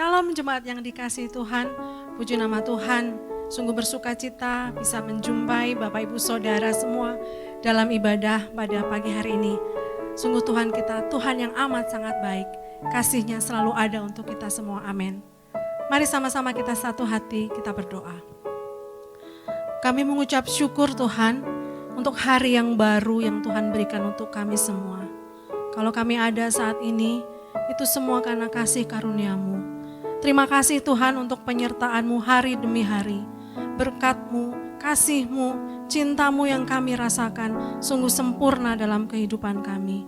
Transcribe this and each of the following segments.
Shalom jemaat yang dikasihi Tuhan, puji nama Tuhan. Sungguh bersuka cita bisa menjumpai Bapak Ibu Saudara semua dalam ibadah pada pagi hari ini. Sungguh Tuhan kita, Tuhan yang amat sangat baik. Kasih-Nya selalu ada untuk kita semua, amin. Mari sama-sama kita satu hati, kita berdoa. Kami mengucap syukur Tuhan untuk hari yang baru yang Tuhan berikan untuk kami semua. Kalau kami ada saat ini, itu semua karena kasih karunia-Mu. Terima kasih Tuhan untuk penyertaan-Mu hari demi hari. Berkat-Mu, kasih-Mu, cinta-Mu yang kami rasakan sungguh sempurna dalam kehidupan kami.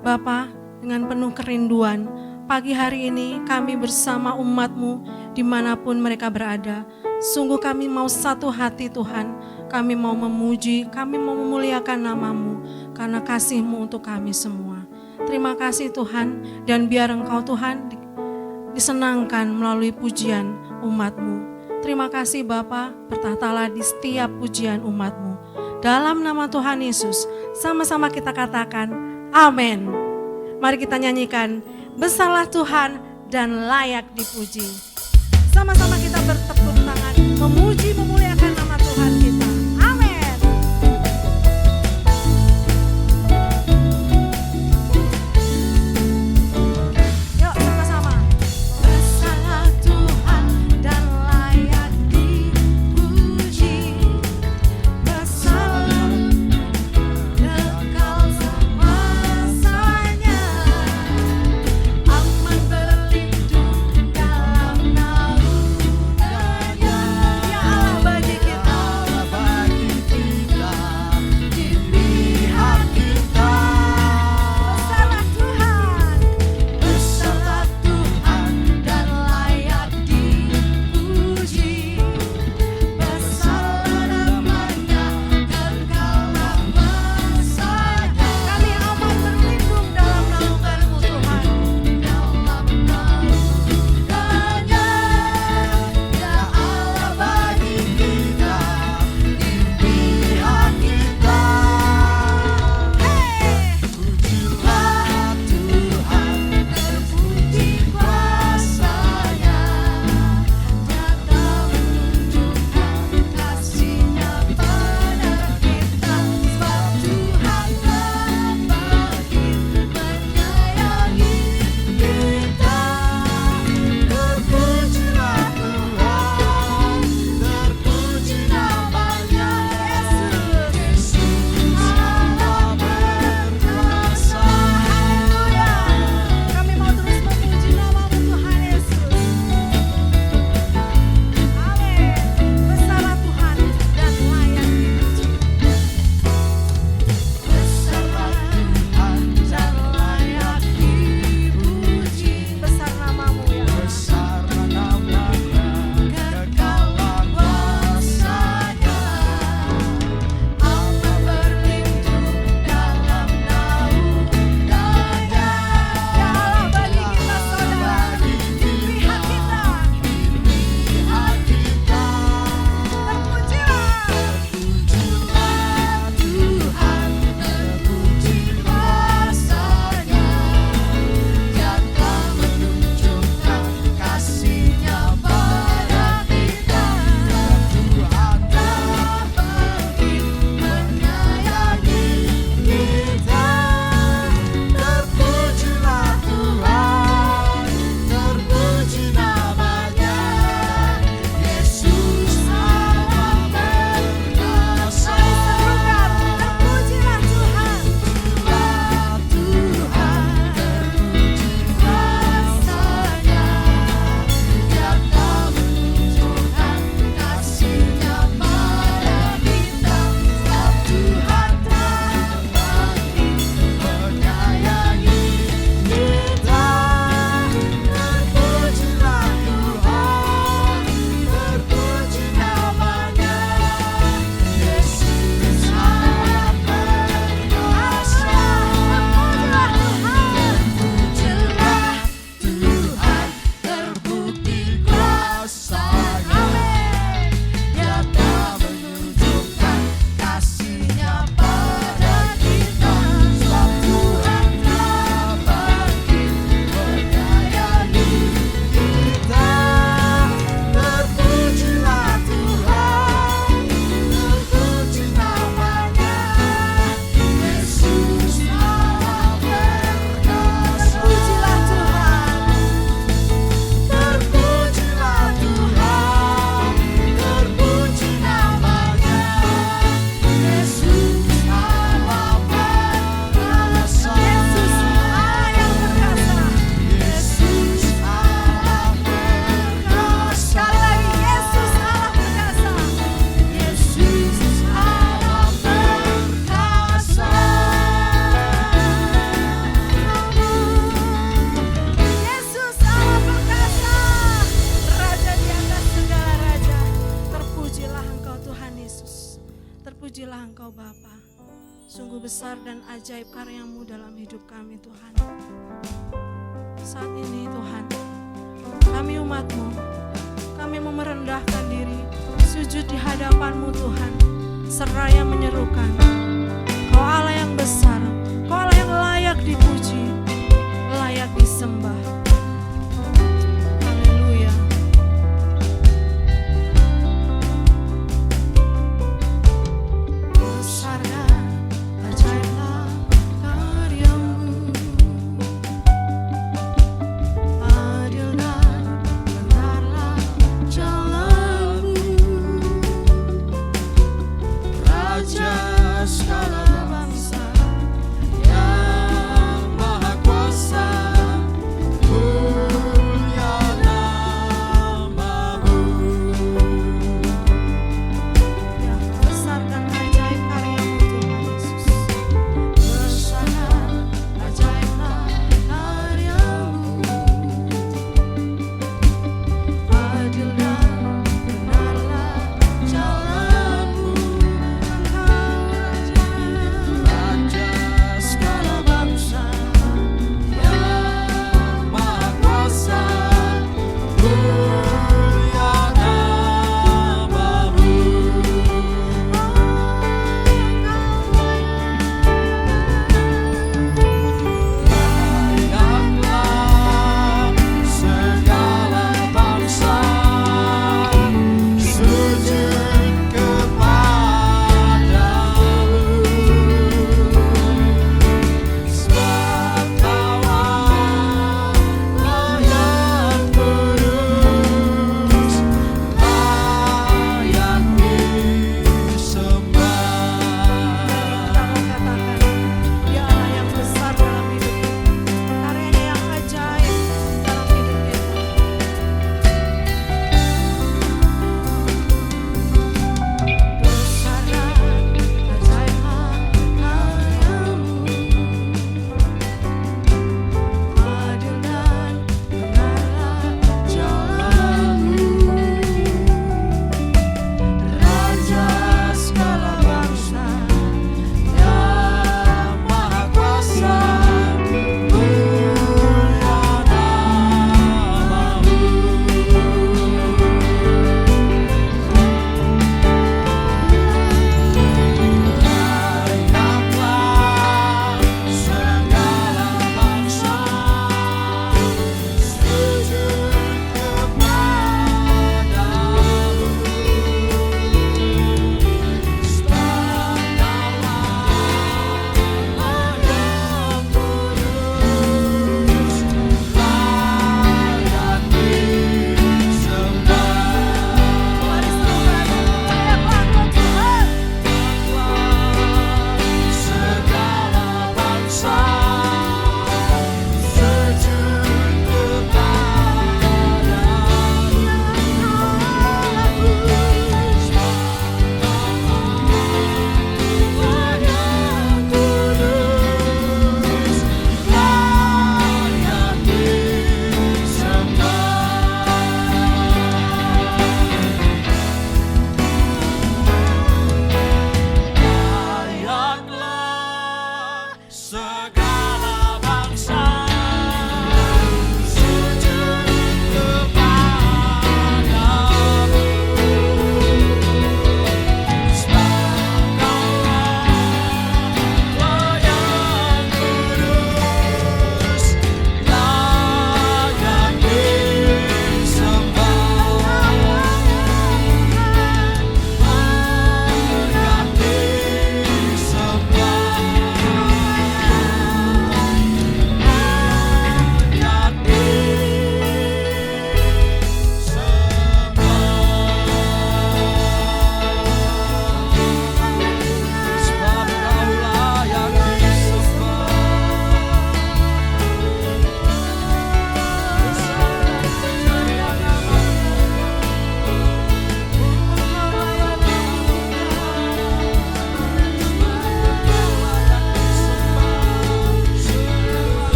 Bapa, dengan penuh kerinduan, pagi hari ini kami bersama umat-Mu dimanapun mereka berada. Sungguh kami mau satu hati Tuhan, kami mau memuji, kami mau memuliakan nama-Mu karena kasih-Mu untuk kami semua. Terima kasih Tuhan, dan biar Engkau Tuhan disenangkan melalui pujian umat-Mu. Terima kasih Bapa, bertahtalah di setiap pujian umat-Mu. Dalam nama Tuhan Yesus, sama-sama kita katakan, amin. Mari kita nyanyikan, besarlah Tuhan dan layak dipuji. Sama-sama kita bertepuk tangan, memuji, memuliakan nama Tuhan kita. Amin. Yuk sama-sama. Besarlah Tuhan dan layak dipuji. Besarlah kekal semasanya. Aman berlindung dalam naungannya. Ya Allah Engkau Bapa. Sungguh besar dan ajaib karya-Mu dalam hidup kami Tuhan. Saat ini Tuhan, kami umat-Mu, kami mau merendahkan diri, sujud di hadapan-Mu Tuhan, seraya menyerukan, Kau Allah yang besar, Kau Allah yang layak dipuji, layak disembah. Haleluya. Besar dan ajaiblah karya-Mu, adil dan benarlah jalan-Mu, Raja segala bangsa yang maha kuasa,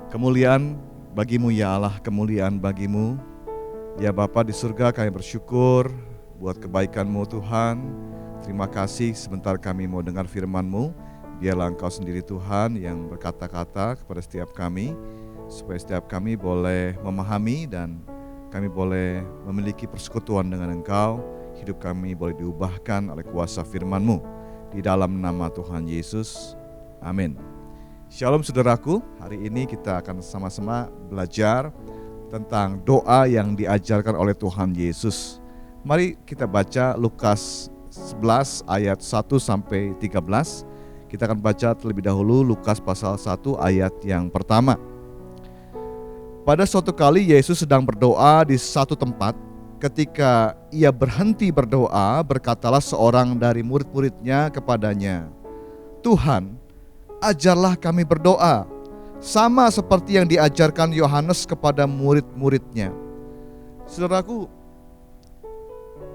Kemuliaan bagimu ya Allah, kemuliaan bagimu. Ya Bapa di surga, kami bersyukur buat kebaikan-Mu Tuhan. Terima kasih sebentar kami mau dengar firman-Mu. Biarlah Engkau sendiri Tuhan yang berkata-kata kepada setiap kami, supaya setiap kami boleh memahami dan kami boleh memiliki persekutuan dengan Engkau. Hidup kami boleh diubahkan oleh kuasa firman-Mu. Di dalam nama Tuhan Yesus, amin. Shalom saudaraku, hari ini kita akan sama-sama belajar tentang doa yang diajarkan oleh Tuhan Yesus. Mari kita baca Lukas 11 ayat 1 sampai 13. Kita akan baca terlebih dahulu Lukas pasal 1 ayat yang pertama. Pada suatu kali Yesus sedang berdoa di satu tempat. Ketika ia berhenti berdoa, berkatalah seorang dari murid-muridnya kepadanya, "Tuhan, ajarlah kami berdoa, sama seperti yang diajarkan Yohanes kepada murid-muridnya." Saudaraku,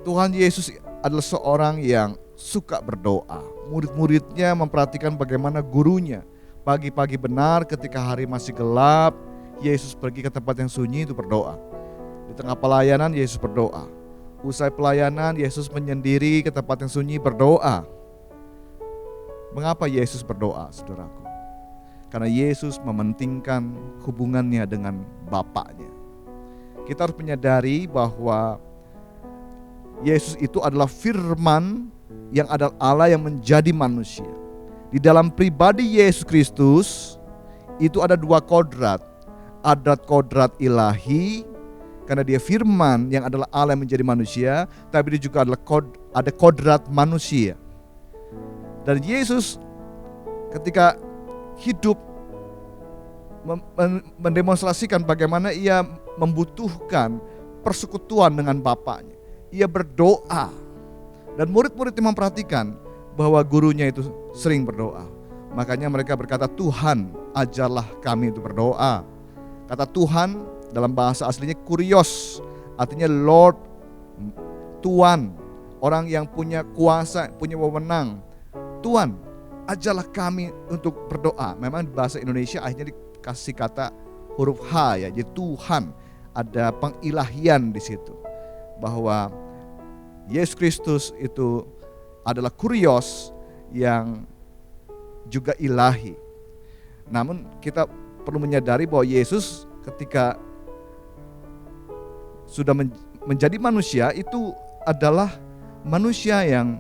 Tuhan Yesus adalah seorang yang suka berdoa. Murid-muridnya memperhatikan bagaimana gurunya. Pagi-pagi benar ketika hari masih gelap, Yesus pergi ke tempat yang sunyi itu berdoa. Di tengah pelayanan Yesus berdoa. Usai pelayanan Yesus menyendiri ke tempat yang sunyi berdoa. Mengapa Yesus berdoa, saudaraku? Karena Yesus mementingkan hubungannya dengan Bapaknya. Kita harus menyadari bahwa Yesus itu adalah firman yang adalah Allah yang menjadi manusia. Di dalam pribadi Yesus Kristus itu ada dua kodrat. Ada kodrat ilahi, karena dia firman yang adalah Allah yang menjadi manusia, tapi dia juga ada kodrat manusia. Dan Yesus ketika hidup mendemonstrasikan bagaimana ia membutuhkan persekutuan dengan Bapaknya. Ia berdoa dan murid-murid memperhatikan bahwa gurunya itu sering berdoa. Makanya mereka berkata, "Tuhan, ajarlah kami itu berdoa." Kata Tuhan dalam bahasa aslinya kurios, artinya Lord, Tuhan, orang yang punya kuasa, punya wewenang. Tuhan, ajarlah kami untuk berdoa. Memang di bahasa Indonesia akhirnya dikasih kata huruf H ya, jadi Tuhan. Ada pengilahian di situ. Bahwa Yesus Kristus itu adalah kurios yang juga ilahi. Namun kita perlu menyadari bahwa Yesus ketika sudah menjadi manusia itu adalah manusia yang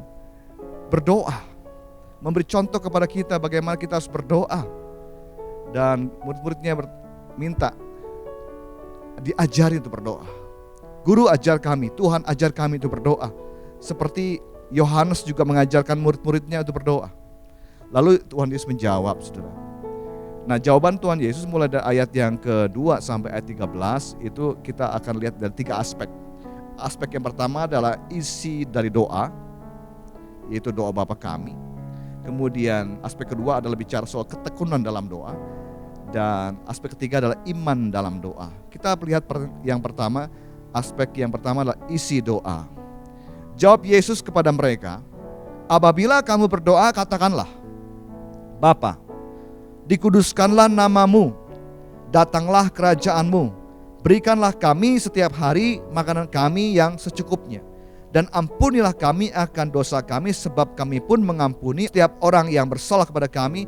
berdoa. Memberi contoh kepada kita bagaimana kita harus berdoa. Dan murid-muridnya minta diajari untuk berdoa. "Guru, ajar kami, Tuhan ajar kami untuk berdoa." Seperti Yohanes juga mengajarkan murid-muridnya untuk berdoa. Lalu Tuhan Yesus menjawab, saudara. Nah, jawaban Tuhan Yesus mulai dari ayat yang kedua sampai ayat 13 itu kita akan lihat dari 3 aspek. Aspek yang pertama adalah isi dari doa, yaitu doa Bapa kami. Kemudian aspek kedua adalah bicara soal ketekunan dalam doa. Dan aspek ketiga adalah iman dalam doa. Kita lihat yang pertama, aspek yang pertama adalah isi doa. Jawab Yesus kepada mereka, "Apabila kamu berdoa, katakanlah, Bapa, dikuduskanlah namamu, datanglah kerajaanmu, berikanlah kami setiap hari makanan kami yang secukupnya. Dan ampunilah kami akan dosa kami, sebab kami pun mengampuni setiap orang yang bersalah kepada kami.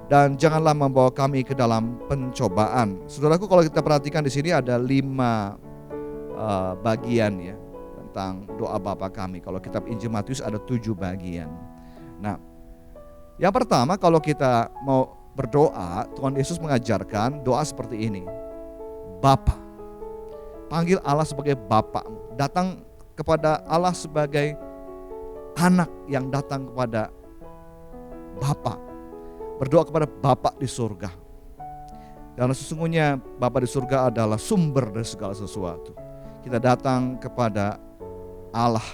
Dan janganlah membawa kami ke dalam pencobaan." Saudaraku, kalau kita perhatikan di sini ada 5 bagian ya tentang doa Bapa kami. Kalau kitab Injil Matius ada 7 bagian. Nah, yang pertama kalau kita mau berdoa, Tuhan Yesus mengajarkan doa seperti ini. Bapa. Panggil Allah sebagai Bapakmu. Datang kepada Allah sebagai anak yang datang kepada Bapa. Berdoa kepada Bapa di surga. Karena sesungguhnya Bapa di surga adalah sumber dari segala sesuatu. Kita datang kepada Allah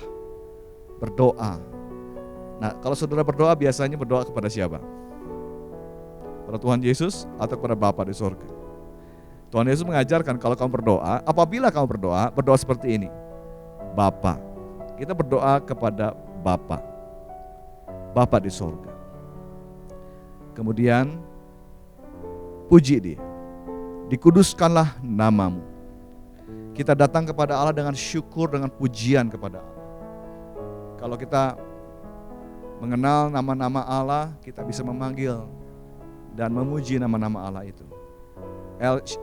berdoa. Nah, kalau saudara berdoa biasanya berdoa kepada siapa? Kepada Tuhan Yesus atau kepada Bapa di surga? Tuhan Yesus mengajarkan kalau kamu berdoa, apabila kamu berdoa, berdoa seperti ini. Bapa. Kita berdoa kepada Bapa. Bapa di surga. Kemudian puji dia. dikuduskanlah namamu. Kita datang kepada Allah dengan syukur, dengan pujian kepada Allah. Kalau kita mengenal nama-nama Allah, kita bisa memanggil dan memuji nama-nama Allah itu.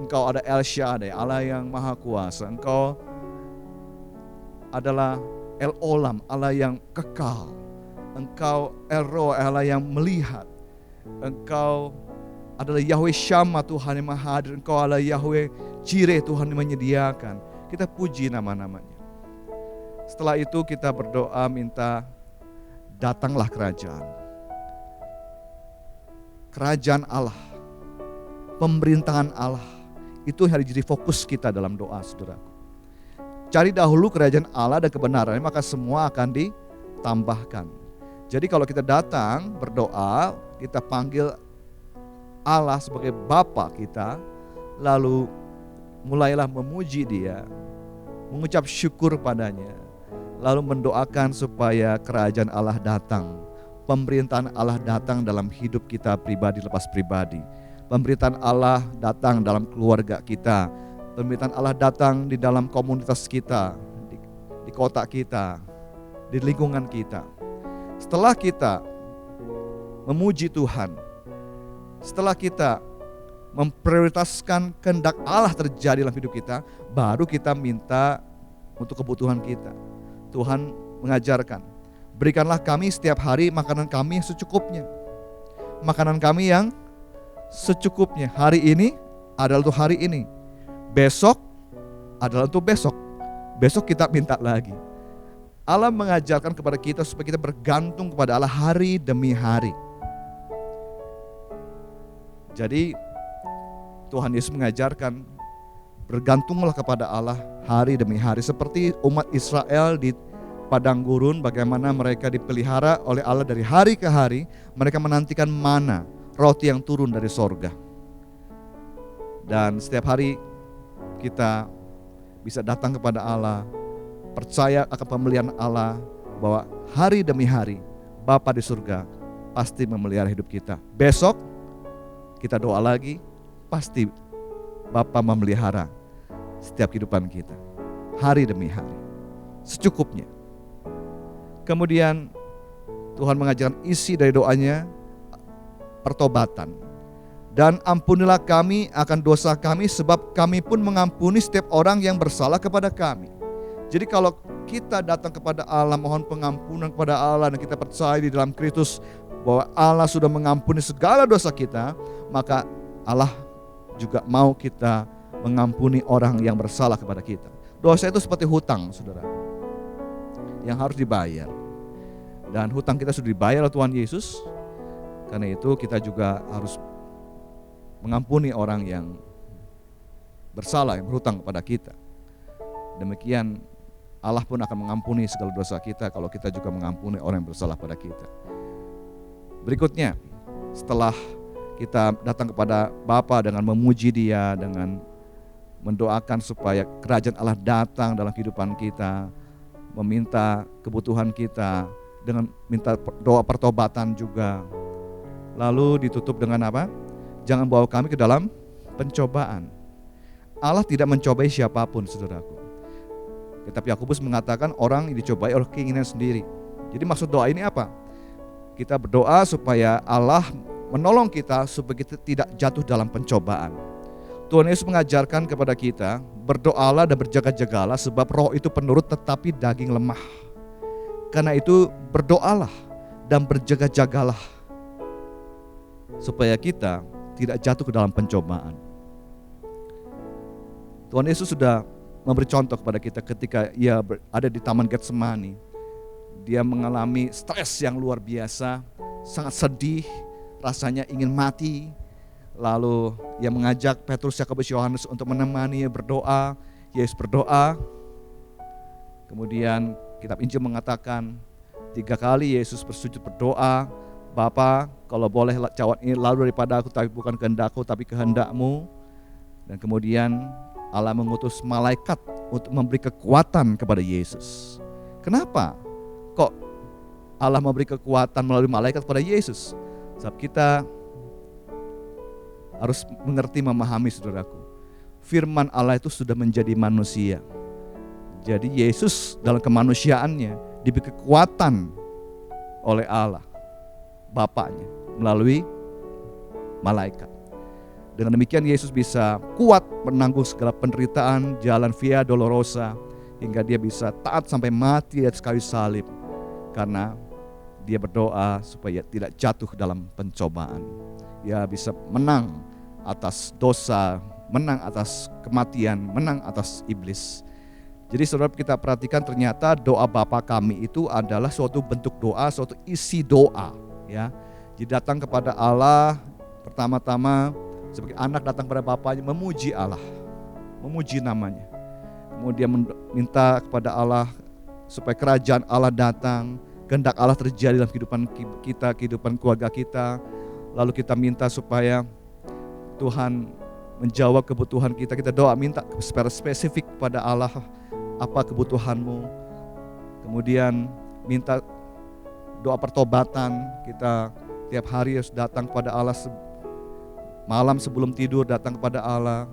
Engkau ada El Shaddai, Allah yang maha kuasa. Engkau adalah El Olam, Allah yang kekal. Engkau El Roh, Allah yang melihat. Engkau adalah Yahweh Shammah, Tuhan yang maha hadir. Engkau adalah Yahweh Jireh, Tuhan yang menyediakan. Kita puji nama-namanya. Setelah itu kita berdoa minta datanglah kerajaan. Kerajaan Allah, pemerintahan Allah, itu harus jadi fokus kita dalam doa, saudaraku. Cari dahulu kerajaan Allah dan kebenarannya, maka semua akan ditambahkan. Jadi kalau kita datang berdoa, kita panggil Allah sebagai Bapa kita, lalu mulailah memuji Dia, mengucap syukur padanya, lalu mendoakan supaya kerajaan Allah datang, pemerintahan Allah datang dalam hidup kita pribadi lepas pribadi. Pemerintahan Allah datang dalam keluarga kita, pemerintahan Allah datang di dalam komunitas kita, di kota kita, di lingkungan kita. Setelah kita memuji Tuhan, setelah kita memprioritaskan kehendak Allah terjadi dalam hidup kita, baru kita minta untuk kebutuhan kita. Tuhan mengajarkan, berikanlah kami setiap hari makanan kami yang secukupnya. Makanan kami yang secukupnya. Hari ini adalah untuk hari ini. Besok adalah untuk besok. Besok kita minta lagi. Allah mengajarkan kepada kita supaya kita bergantung kepada Allah hari demi hari. Jadi Tuhan Yesus mengajarkan bergantunglah kepada Allah hari demi hari. Seperti umat Israel di padang gurun, bagaimana mereka dipelihara oleh Allah dari hari ke hari. Mereka menantikan mana, roti yang turun dari sorga. Dan setiap hari kita bisa datang kepada Allah, percaya akan pemeliharaan Allah, bahwa hari demi hari Bapa di surga pasti memelihara hidup kita. Besok kita doa lagi, pasti Bapa memelihara setiap kehidupan kita, hari demi hari, secukupnya. Kemudian Tuhan mengajarkan isi dari doanya, pertobatan. Dan ampunilah kami akan dosa kami, sebab kami pun mengampuni setiap orang yang bersalah kepada kami. Jadi kalau kita datang kepada Allah, mohon pengampunan kepada Allah, dan kita percaya di dalam Kristus bahwa Allah sudah mengampuni segala dosa kita, maka Allah juga mau kita mengampuni orang yang bersalah kepada kita. Dosa itu seperti hutang, saudara, yang harus dibayar. Dan hutang kita sudah dibayar oleh Tuhan Yesus. Karena itu kita juga harus mengampuni orang yang bersalah, yang berhutang kepada kita. Demikian Allah pun akan mengampuni segala dosa kita kalau kita juga mengampuni orang yang bersalah pada kita. Berikutnya, setelah kita datang kepada Bapa dengan memuji Dia, dengan mendoakan supaya kerajaan Allah datang dalam kehidupan kita, meminta kebutuhan kita, dengan minta doa pertobatan juga. Lalu ditutup dengan apa? Jangan bawa kami ke dalam pencobaan. Allah tidak mencobai siapapun, saudaraku. Tetapi Yakobus mengatakan orang yang dicobai oleh keinginan sendiri. Jadi maksud doa ini apa? Kita berdoa supaya Allah menolong kita supaya kita tidak jatuh dalam pencobaan. Tuhan Yesus mengajarkan kepada kita, berdoalah dan berjaga-jagalah sebab roh itu penurut tetapi daging lemah. Karena itu berdoalah dan berjaga-jagalah supaya kita tidak jatuh ke dalam pencobaan. Tuhan Yesus sudah memberi contoh kepada kita ketika Ia ada di Taman Getsemani. Dia mengalami stres yang luar biasa, sangat sedih, rasanya ingin mati. Lalu Ia mengajak Petrus, Yakobus, Yohanes untuk menemani berdoa. Yesus berdoa. Kemudian kitab Injil mengatakan 3 kali Yesus bersujud berdoa, Bapa, kalau boleh cawan ini lalu daripada aku, tapi bukan kehendakku tapi kehendakmu. Dan kemudian Allah mengutus malaikat untuk memberi kekuatan kepada Yesus. Kenapa kok Allah memberi kekuatan melalui malaikat kepada Yesus? Sebab kita harus mengerti, memahami, saudaraku, firman Allah itu sudah menjadi manusia. Jadi Yesus dalam kemanusiaannya diberi kekuatan oleh Allah Bapaknya melalui malaikat. Dengan demikian Yesus bisa kuat menanggung segala penderitaan, jalan via dolorosa, hingga dia bisa taat sampai mati di atas kayu salib. Karena dia berdoa supaya tidak jatuh dalam pencobaan. Dia bisa menang atas dosa, menang atas kematian, menang atas iblis. Jadi saudara, kita perhatikan ternyata doa Bapa kami itu adalah suatu bentuk doa, suatu isi doa, ya. Jadi datang kepada Allah pertama-tama sebagai anak datang kepada Bapaknya, memuji Allah, memuji namanya. Kemudian minta kepada Allah supaya kerajaan Allah datang, kehendak Allah terjadi dalam kehidupan kita, kehidupan keluarga kita. Lalu kita minta supaya Tuhan menjawab kebutuhan kita. Kita doa minta secara spesifik kepada Allah, apa kebutuhanmu. Kemudian minta doa pertobatan. Kita tiap hari harus datang kepada Allah, malam sebelum tidur datang kepada Allah,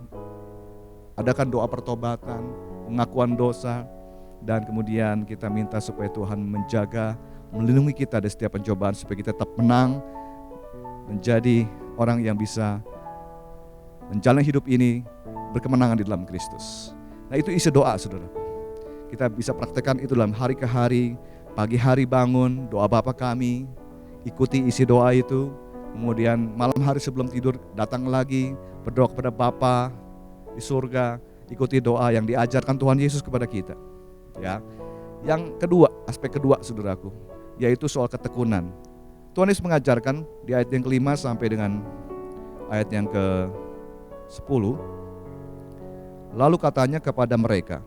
adakan doa pertobatan, pengakuan dosa, dan kemudian kita minta supaya Tuhan menjaga, melindungi kita dari setiap pencobaan, supaya kita tetap menang, menjadi orang yang bisa menjalani hidup ini berkemenangan di dalam Kristus. Nah, itu isi doa, saudara. Kita bisa praktekkan itu dalam hari ke hari, pagi hari bangun, doa Bapa kami, ikuti isi doa itu. Kemudian malam hari sebelum tidur datang lagi berdoa kepada Bapa di surga, ikuti doa yang diajarkan Tuhan Yesus kepada kita. Ya. Yang kedua, aspek kedua saudaraku, yaitu soal ketekunan. Tuhan Yesus mengajarkan di ayat yang ke-5 sampai dengan ayat yang ke-10. Lalu katanya kepada mereka,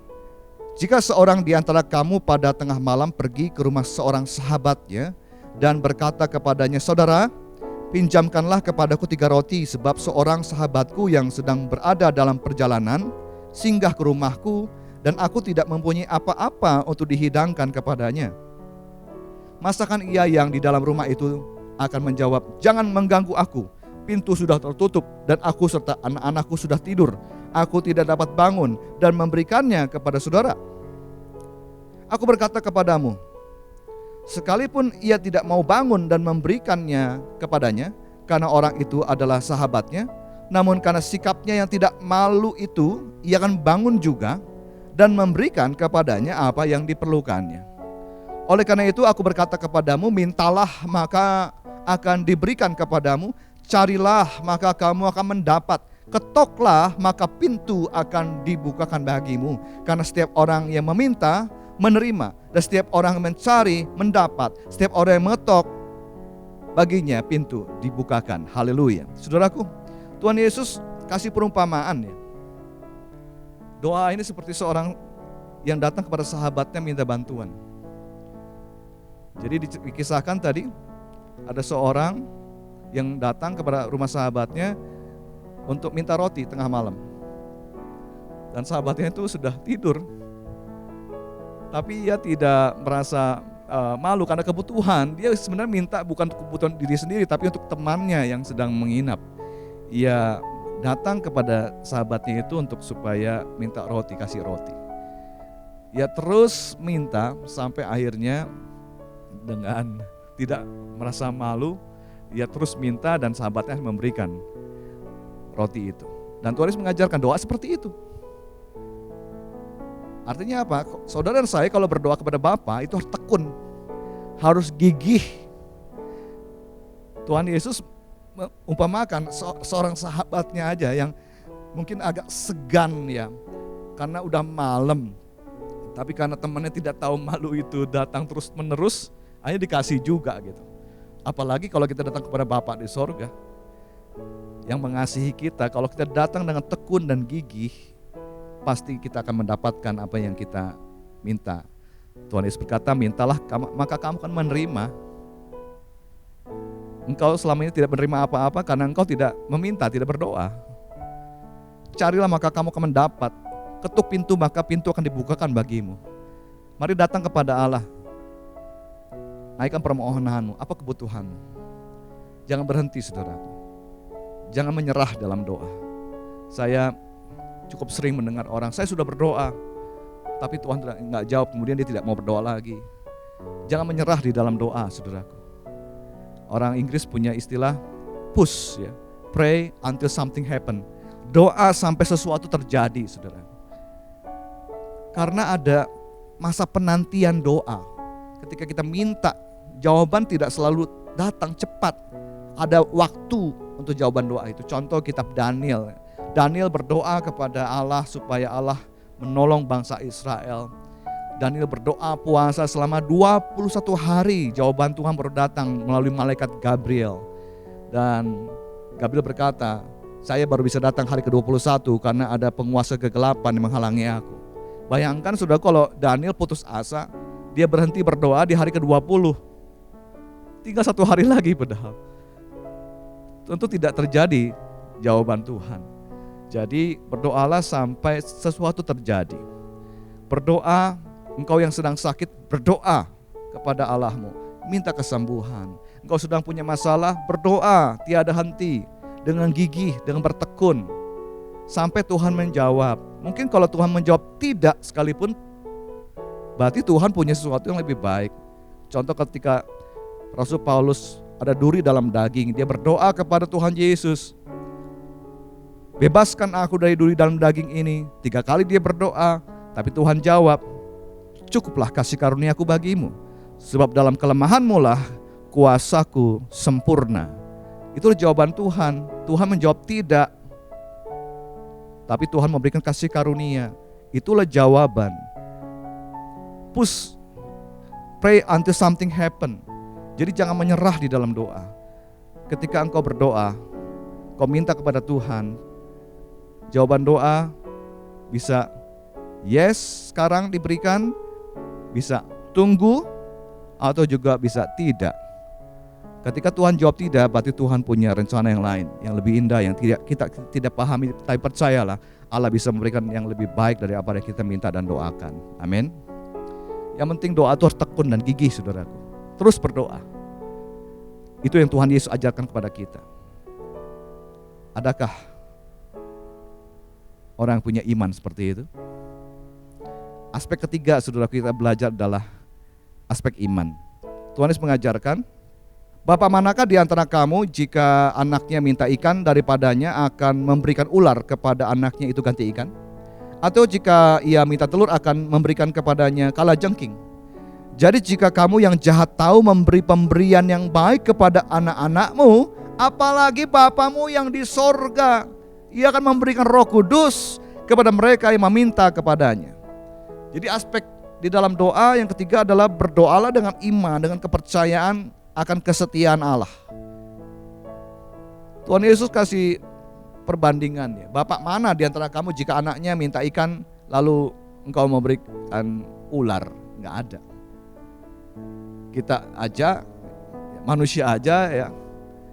jika seorang di antara kamu pada tengah malam pergi ke rumah seorang sahabatnya dan berkata kepadanya, saudara, pinjamkanlah kepadaku 3 roti, sebab seorang sahabatku yang sedang berada dalam perjalanan singgah ke rumahku dan aku tidak mempunyai apa-apa untuk dihidangkan kepadanya. Masakan ia yang di dalam rumah itu akan menjawab, jangan mengganggu aku, pintu sudah tertutup dan aku serta anak-anakku sudah tidur. Aku tidak dapat bangun dan memberikannya kepada saudara. Aku berkata kepadamu, sekalipun ia tidak mau bangun dan memberikannya kepadanya, karena orang itu adalah sahabatnya, namun karena sikapnya yang tidak malu itu, ia akan bangun juga dan memberikan kepadanya apa yang diperlukannya. Oleh karena itu aku berkata kepadamu, mintalah maka akan diberikan kepadamu, carilah maka kamu akan mendapat, ketoklah maka pintu akan dibukakan bagimu. Karena setiap orang yang meminta menerima, dan setiap orang yang mencari mendapat, setiap orang yang mengetok baginya pintu dibukakan. Haleluya. Saudaraku, Tuhan Yesus kasih perumpamaan ya. Doa ini seperti seorang yang datang kepada sahabatnya minta bantuan. Jadi dikisahkan tadi ada seorang yang datang kepada rumah sahabatnya untuk minta roti tengah malam. Dan sahabatnya itu sudah tidur. Tapi ia tidak merasa malu karena kebutuhan. Dia sebenarnya minta bukan untuk kebutuhan diri sendiri, tapi untuk temannya yang sedang menginap. Ia datang kepada sahabatnya itu untuk supaya minta roti, kasih roti. Ia terus minta sampai akhirnya dengan tidak merasa malu, ia terus minta dan sahabatnya memberikan roti itu. Dan Tuhan Yesus mengajarkan doa seperti itu. Artinya apa? Saudara dan saya kalau berdoa kepada Bapa itu harus tekun, harus gigih. Tuhan Yesus umpamakan seorang sahabatnya aja yang mungkin agak segan ya, karena udah malam. Tapi karena temannya tidak tahu malu itu datang terus menerus, akhirnya dikasih juga gitu. Apalagi kalau kita datang kepada Bapa di sorga yang mengasihi kita, kalau kita datang dengan tekun dan gigih, pasti kita akan mendapatkan apa yang kita minta. Tuhan Yesus berkata, mintalah maka kamu akan menerima. Engkau selama ini tidak menerima apa-apa karena engkau tidak meminta, tidak berdoa. Carilah maka kamu akan mendapat. Ketuk pintu maka pintu akan dibukakan bagimu. Mari datang kepada Allah. Naikkan permohonanmu, apa kebutuhanmu. Jangan berhenti saudara. Jangan menyerah dalam doa. Saya cukup sering mendengar orang, saya sudah berdoa, tapi Tuhan nggak jawab, kemudian dia tidak mau berdoa lagi. Jangan menyerah di dalam doa, saudaraku. Orang Inggris punya istilah push, ya, pray until something happen. Doa sampai sesuatu terjadi, saudara. Karena ada masa penantian doa. Ketika kita minta, jawaban tidak selalu datang cepat. Ada waktu untuk jawaban doa itu. Contoh kitab Daniel. Daniel berdoa kepada Allah supaya Allah menolong bangsa Israel. Daniel berdoa puasa selama 21 hari. Jawaban Tuhan baru datang melalui malaikat Gabriel. Dan Gabriel berkata, saya baru bisa datang hari ke-21 karena ada penguasa kegelapan yang menghalangi aku. Bayangkan sudah kalau Daniel putus asa, dia berhenti berdoa di hari ke-20. Tinggal 1 hari lagi padahal. Tentu tidak terjadi jawaban Tuhan. Jadi berdoalah sampai sesuatu terjadi. Berdoa, engkau yang sedang sakit, berdoa kepada Allahmu, minta kesembuhan. Engkau sedang punya masalah, berdoa tiada henti, dengan gigih, dengan bertekun, sampai Tuhan menjawab. Mungkin kalau Tuhan menjawab tidak sekalipun, berarti Tuhan punya sesuatu yang lebih baik. Contoh ketika Rasul Paulus ada duri dalam daging, dia berdoa kepada Tuhan Yesus, bebaskan aku dari duri dalam daging ini. 3 kali dia berdoa, tapi Tuhan jawab, cukuplah kasih karuniaku bagimu, sebab dalam kelemahanmu lah kuasaku sempurna. Itulah jawaban Tuhan. Tuhan menjawab tidak, tapi Tuhan memberikan kasih karunia. Itulah jawaban. Push, pray until something happen. Jadi jangan menyerah di dalam doa. Ketika engkau berdoa, kau minta kepada Tuhan, jawaban doa bisa yes sekarang diberikan, bisa tunggu, atau juga bisa tidak. Ketika Tuhan jawab tidak, berarti Tuhan punya rencana yang lain, yang lebih indah, yang kita tidak pahami. Tapi percayalah, Allah bisa memberikan yang lebih baik dari apa yang kita minta dan doakan. Amin. Yang penting doa itu harus tekun dan gigih, saudaraku. Terus berdoa. Itu yang Tuhan Yesus ajarkan kepada kita. Adakah orang yang punya iman seperti itu? Aspek ketiga, saudara, kita belajar adalah aspek iman. Tuhan Yesus mengajarkan, Bapak manakah di antara kamu jika anaknya minta ikan, daripadanya akan memberikan ular kepada anaknya itu ganti ikan? Atau jika ia minta telur, akan memberikan kepadanya kalajengking? Jadi jika kamu yang jahat tahu memberi pemberian yang baik kepada anak-anakmu, apalagi Bapamu yang di sorga, ia akan memberikan Roh Kudus kepada mereka yang meminta kepadanya. Jadi aspek di dalam doa yang ketiga adalah berdoalah dengan iman, dengan kepercayaan akan kesetiaan Allah. Tuhan Yesus kasih perbandingannya. Bapak mana di antara kamu jika anaknya minta ikan lalu engkau memberikan ular? Enggak ada. Kita aja, manusia aja ya,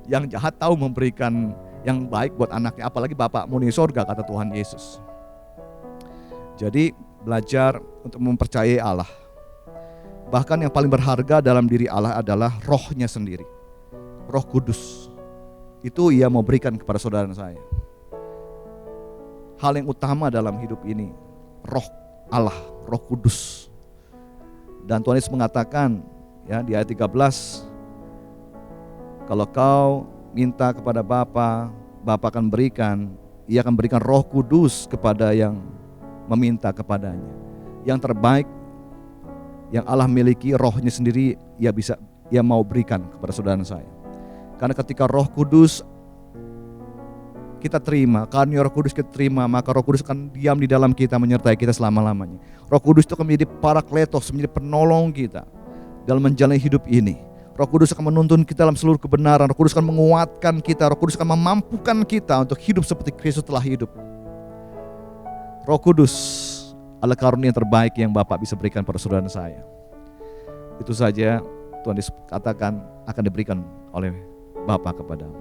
yang jahat tahu memberikan yang baik buat anaknya, apalagi Bapakmu di sorga, kata Tuhan Yesus. Jadi belajar untuk mempercayai Allah. Bahkan yang paling berharga dalam diri Allah adalah Roh-Nya sendiri, Roh Kudus. Itu Ia mau berikan kepada saudara saya. Hal yang utama dalam hidup ini, Roh Allah, Roh Kudus. Dan Tuhan Yesus mengatakan ya di ayat 13, kalau kau minta kepada Bapa, Bapa akan berikan, Ia akan berikan Roh Kudus kepada yang meminta kepadanya. Yang terbaik yang Allah miliki, Roh-Nya sendiri, Ia mau berikan kepada saudara saya. Karena ketika Roh Kudus kita terima, karunia Roh Kudus kita terima, maka Roh Kudus akan diam di dalam kita, menyertai kita selama-lamanya. Roh Kudus itu akan menjadi parakletos, menjadi penolong kita dalam menjalani hidup ini. Roh Kudus akan menuntun kita dalam seluruh kebenaran. Roh Kudus akan menguatkan kita. Roh Kudus akan memampukan kita untuk hidup seperti Kristus telah hidup. Roh Kudus adalah karunia yang terbaik yang Bapak bisa berikan pada saudara saya. Itu saja Tuhan Yesus katakan akan diberikan oleh Bapak kepadamu.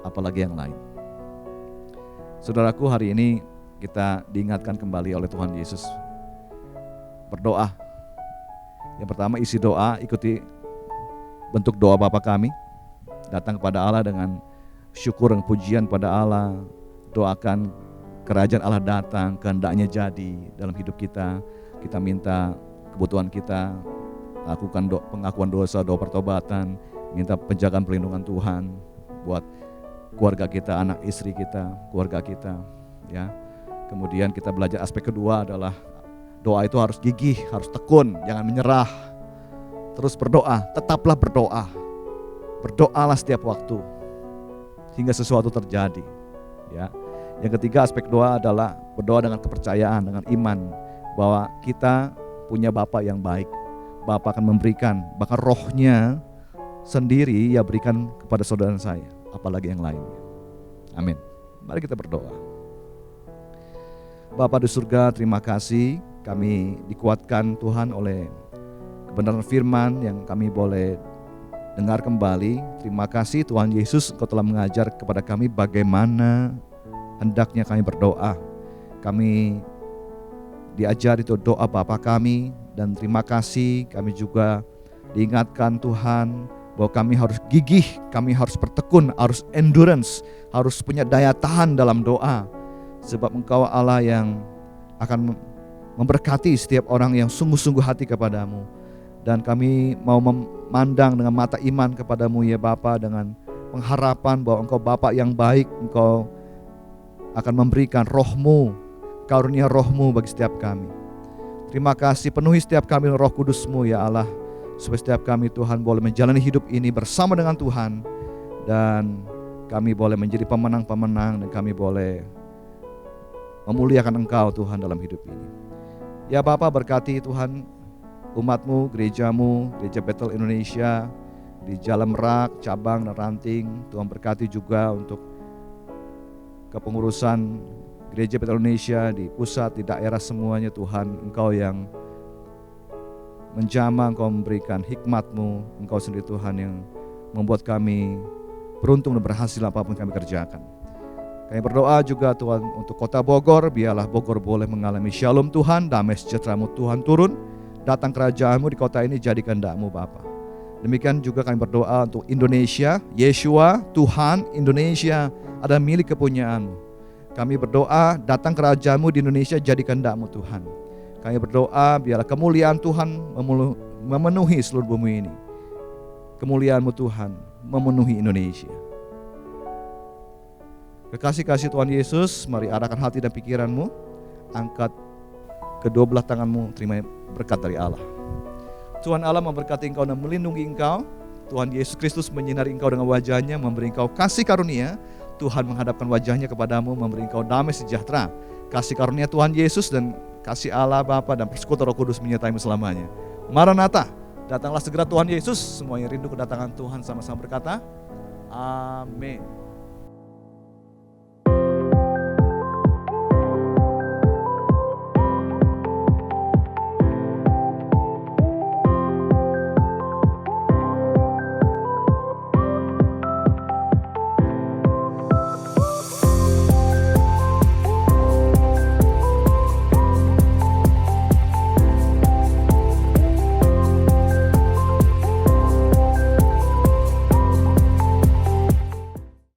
Apalagi yang lain. Saudaraku, hari ini kita diingatkan kembali oleh Tuhan Yesus. Berdoa. Yang pertama, isi doa, ikuti bentuk doa Bapa kami. Datang kepada Allah dengan syukur dan pujian pada Allah. Doakan kerajaan Allah datang, kehendaknya jadi dalam hidup kita. Kita minta kebutuhan kita, lakukan pengakuan dosa, doa pertobatan, minta penjagaan perlindungan Tuhan buat keluarga kita, anak istri kita, keluarga kita, ya. Kemudian kita belajar aspek kedua adalah doa itu harus gigih, harus tekun, jangan menyerah. Terus berdoa, tetaplah berdoa. Berdoalah setiap waktu hingga sesuatu terjadi, ya. Yang ketiga aspek doa adalah berdoa dengan kepercayaan, dengan iman bahwa kita punya Bapa yang baik. Bapa akan memberikan, bahkan rohnya sendiri ya berikan kepada saudara saya, apalagi yang lainnya. Amin. Mari kita berdoa. Bapa di surga, terima kasih kami dikuatkan Tuhan oleh kebenaran firman yang kami boleh dengar kembali. Terima kasih Tuhan Yesus, Engkau telah mengajar kepada kami bagaimana hendaknya kami berdoa. Kami diajar itu doa Bapa kami, dan terima kasih kami juga diingatkan Tuhan bahwa kami harus gigih, kami harus bertekun, harus endurance, harus punya daya tahan dalam doa. Sebab Engkau Allah yang akan memberkati setiap orang yang sungguh-sungguh hati kepadamu. Dan kami mau memandang dengan mata iman kepadamu ya Bapa, dengan pengharapan bahwa Engkau Bapa yang baik, Engkau akan memberikan roh-Mu, karunia roh-Mu bagi setiap kami. Terima kasih, penuhi setiap kami dengan Roh Kudus-Mu ya Allah, supaya setiap kami Tuhan boleh menjalani hidup ini bersama dengan Tuhan, dan kami boleh menjadi pemenang-pemenang, dan kami boleh memuliakan Engkau Tuhan dalam hidup ini. Ya Bapa, berkati Tuhan umat-Mu, gereja-Mu, Gereja Bethel Indonesia di Jalan Merak, cabang dan ranting. Tuhan berkati juga untuk kepengurusan Gereja Bethel Indonesia di pusat, di daerah semuanya Tuhan. Engkau yang menjamah, Engkau memberikan hikmat-Mu, Engkau sendiri Tuhan yang membuat kami beruntung dan berhasil apapun kami kerjakan. Kami berdoa juga Tuhan untuk kota Bogor, biarlah Bogor boleh mengalami shalom Tuhan, damai sejahtera-Mu Tuhan turun, datang kerajaan-Mu di kota ini, jadi kehendak-Mu Bapa. Demikian juga kami berdoa untuk Indonesia, Yeshua, Tuhan, Indonesia adalah milik kepunyaan-Mu. Kami berdoa datang kerajaan-Mu di Indonesia, jadi kehendak-Mu Tuhan. Kami berdoa biarlah kemuliaan Tuhan memenuhi seluruh bumi ini. Kemuliaan-Mu Tuhan memenuhi Indonesia. Kekasih-kasih Tuhan Yesus, mari arahkan hati dan pikiran-Mu, angkat kedua belah tangan-Mu, terima berkat dari Allah. Tuhan Allah memberkati engkau dan melindungi engkau. Tuhan Yesus Kristus menyinari engkau dengan wajah-Nya, memberi engkau kasih karunia. Tuhan menghadapkan wajah-Nya kepadamu, memberi engkau damai sejahtera. Kasih karunia Tuhan Yesus dan kasih Allah Bapa dan persekutuan Roh Kudus menyertai-mu selamanya. Maranatha, datanglah segera Tuhan Yesus. Semua yang rindu kedatangan Tuhan sama-sama berkata, amin.